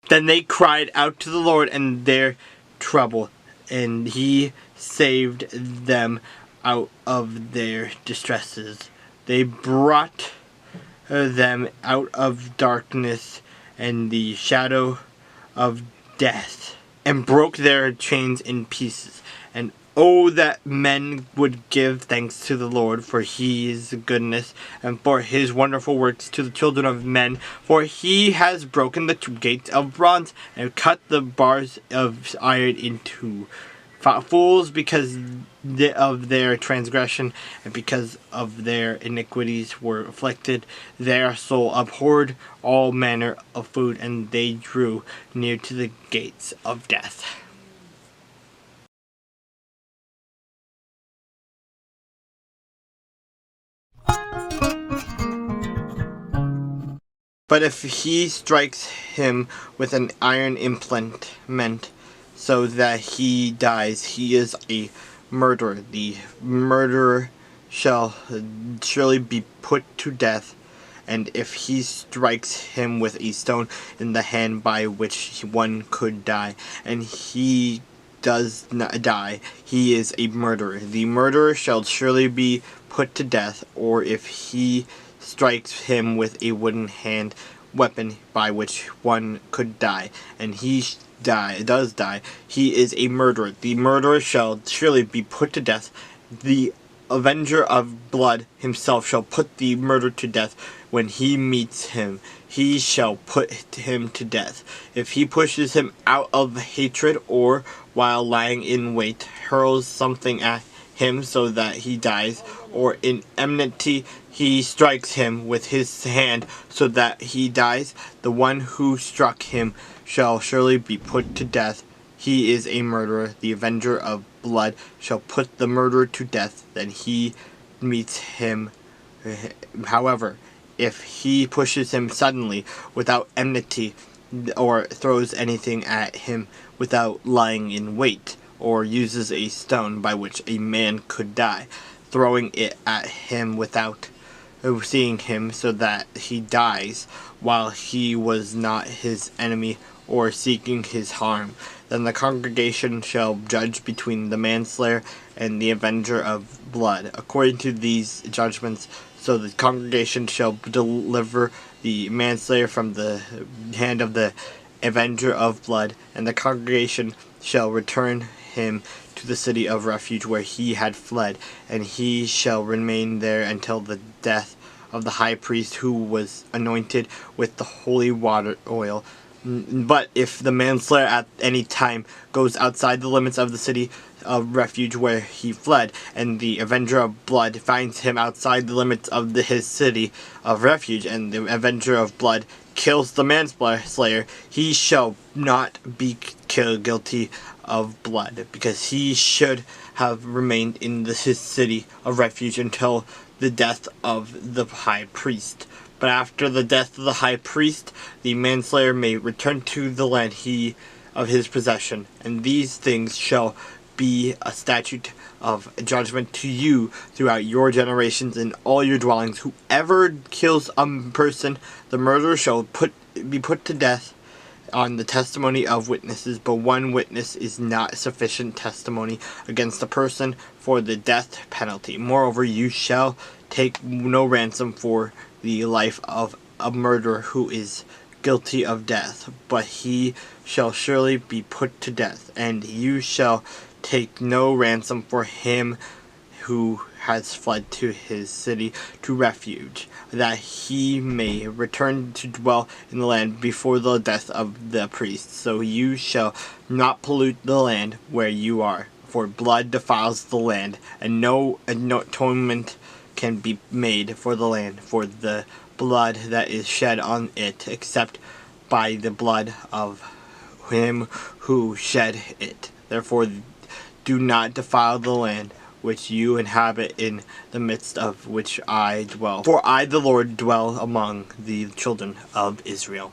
Then they cried out to the Lord in their trouble, and he saved them out of their distresses. They brought them out of darkness and the shadow of death, and broke their chains in pieces. And oh, that men would give thanks to the Lord for his goodness, and for his wonderful works to the children of men. For he has broken the gates of bronze, and cut the bars of iron in two. Fools, because of their transgression and because of their iniquities were afflicted. Their soul abhorred all manner of food, and they drew near to the gates of death. But if he strikes him with an iron implement, so that he dies, he is a murderer. The murderer shall surely be put to death. And if he strikes him with a stone in the hand by which one could die, and he does not die, he is a murderer. The murderer shall surely be put to death. Or if he strikes him with a wooden weapon by which one could die, and he does die, he is a murderer. The murderer shall surely be put to death. The avenger of blood himself shall put the murderer to death. When he meets him, he shall put him to death. If he pushes him out of hatred, or while lying in wait hurls something at him so that he dies, or in enmity he strikes him with his hand so that he dies, the one who struck him shall surely be put to death. He is a murderer. The avenger of blood shall put the murderer to death. Then he meets him. However, if he pushes him suddenly without enmity, or throws anything at him without lying in wait, or uses a stone by which a man could die, throwing it at him without seeing him so that he dies while he was not his enemy or seeking his harm, then the congregation shall judge between the manslayer and the avenger of blood according to these judgments. So the congregation shall deliver the manslayer from the hand of the avenger of blood, and the congregation shall return him to the city of refuge where he had fled, and he shall remain there until the death of the high priest who was anointed with the holy oil. But if the manslayer at any time goes outside the limits of the city of refuge where he fled, and the avenger of blood finds him outside the limits of his city of refuge, and the avenger of blood kills the manslayer, he shall not be guilty of blood, because he should have remained in his city of refuge until the death of the high priest. But after the death of the high priest, the manslayer may return to the land of his possession, and these things shall be a statute of judgment to you throughout your generations in all your dwellings. Whoever kills a person, the murderer shall be put to death on the testimony of witnesses, but one witness is not sufficient testimony against a person for the death penalty. Moreover, you shall take no ransom for the life of a murderer who is guilty of death, but he shall surely be put to death, and you shall take no ransom for him who has fled to his city to refuge, that he may return to dwell in the land before the death of the priest. So you shall not pollute the land where you are, for blood defiles the land, and no atonement can be made for the land for the blood that is shed on it, except by the blood of him who shed it. Therefore do not defile the land which you inhabit, in the midst of which I dwell. For I, the Lord, dwell among the children of Israel.